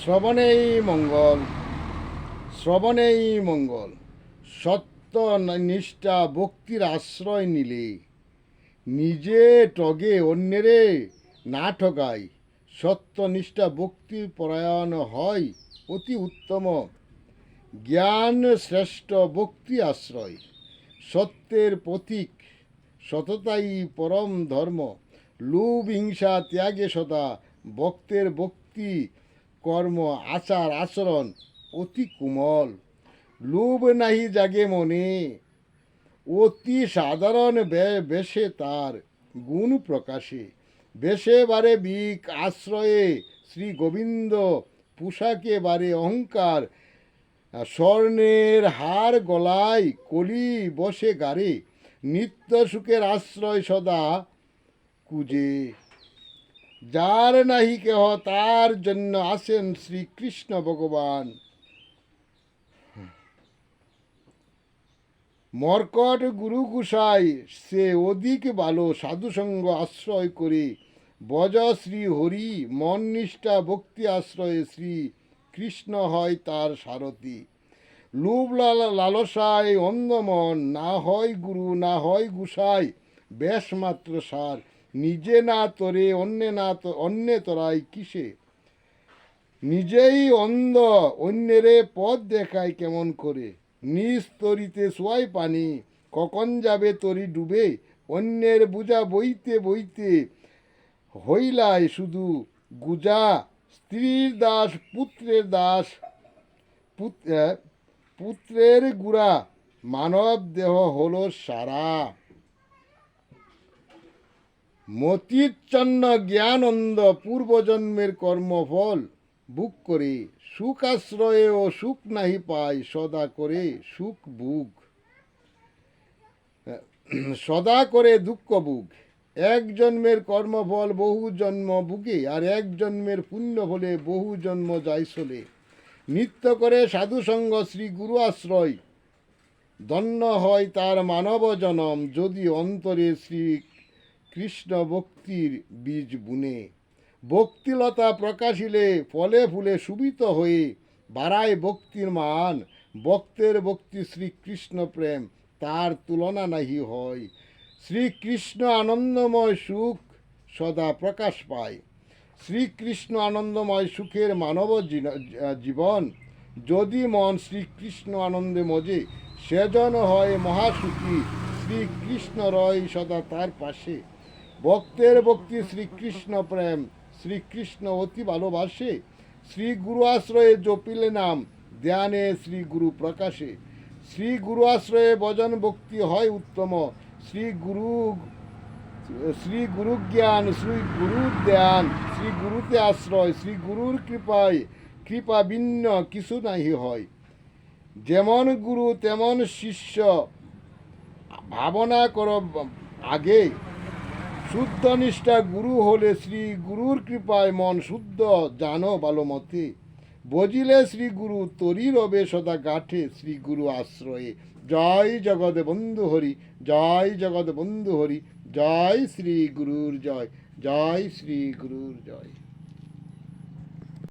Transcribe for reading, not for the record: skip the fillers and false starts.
শ্রবণেই মঙ্গল, শ্রবণেই মঙ্গল। সত্য নিষ্ঠা ভক্তির আশ্রয় নিলে নিজে টগে অন্যেরে না ঠগাই সত্যনিষ্ঠা ভক্তি পরায়ণ হয় অতি উত্তম। জ্ঞান শ্রেষ্ঠ ভক্তি আশ্রয়, সত্যের প্রতীক, সততাই পরম ধর্ম। লোভ হিংসা ত্যাগে সদা ভক্তের ভক্তি কর্ম আচার আচরণ অতি কোমল। লোভ নাহি জাগে মনে, অতি সাধারণ বেশে তার গুণ প্রকাশে। বেশে বারে বিক আশ্রয়ে শ্রী গোবিন্দ, পোশাকে বারে অহংকার। স্বর্ণের হার গলায় কলি বসে গারে, নিত্য সুখের আশ্রয় সদা কুজে। যার নাহি কেহ তার জন্য আসেন শ্রীকৃষ্ণ ভগবান। মর্কট গুরু গুসাই সে অধিক ভালো, সাধুসঙ্গ আশ্রয় করে বজ শ্রী হরি। মন নিষ্ঠা ভক্তি আশ্রয়ে শ্রী কৃষ্ণ হয় তার সারথি। লোভ লালসায় অন্ধ মন, না হয় গুরু না হয় গুসাই বেশ মাত্র সার। নিজে না তোরে অন্যে তোরাই কিসে, নিজেই অন্ধ অন্যেরে পথ দেখায় কেমন করে। নিজ তরিতে সোয়াই পানি, কখন যাবে তরি ডুবে। অন্যের বুঝা বইতে বইতে হইলাই শুধু গুজা। স্ত্রীর দাস পুত্রের দাস, পুত্রের গুড়া মানব দেহ হলো সারা। মতিচ্ছন্ন জ্ঞানন্দ পূর্বজন্মের কর্মফল বুক করে। সুখ আশ্রয়ে ও সুখ নাহি পায়, সদা করে সুখ বুক, সদা করে দুঃখ বুক। এক জন্মের কর্মফল বহু জন্ম বুকে, আর এক জন্মের পুণ্য হলে বহু জন্ম যায় চলে। নিত্য করে সাধুসঙ্গ শ্রী গুরু আশ্রয়, ধন্য হয় তার মানব জনম যদি অন্তরে শ্রী কৃষ্ণ ভক্তির বীজ বুনে। ভক্তিলতা প্রকাশিলে ফলে ফুলে শুভিত হয়ে বাড়ায় ভক্তির মান। ভক্তের ভক্তি শ্রীকৃষ্ণ প্রেম, তার তুলনা নাহি হয়। শ্রীকৃষ্ণ আনন্দময় সুখ সদা প্রকাশ পায়। শ্রীকৃষ্ণ আনন্দময় সুখের মানব জীবন। যদি মন শ্রীকৃষ্ণ আনন্দে মজে, সেজন হয় মহাসুখী। শ্রীকৃষ্ণ রয় সদা তার পাশে। ভক্তের ভক্তি শ্রীকৃষ্ণ প্রেম, শ্রীকৃষ্ণ অতি ভালোবাসে। শ্রী গুরু আশ্রয়ে জপিলে নাম, ধ্যানে শ্রী গুরু প্রকাশে। শ্রী গুরু আশ্রয়ে ভজন ভক্তি হয় উত্তম। শ্রী গুরু জ্ঞান, শ্রী গুরুর ধ্যান, শ্রী গুরুতে আশ্রয়। শ্রী গুরুর কৃপায় কৃপা ভিন্ন কিছু নাহি হয়। যেমন গুরু তেমন শিষ্য, ভাবনা কর আগে। শুদ্ধ নিষ্ঠা গুরু হলে শ্রী গুরুর কৃপায় মন শুদ্ধ, জানো ভালো মতে। বজিলে শ্রী গুরু তরি রবে সদা গাঠে শ্রী গুরু আশ্রয়ে। জয় জগৎ বন্ধু হরি, জয় জগৎ বন্ধু হরি, জয় শ্রী গুরুর জয়, জয় শ্রী গুরুর জয়।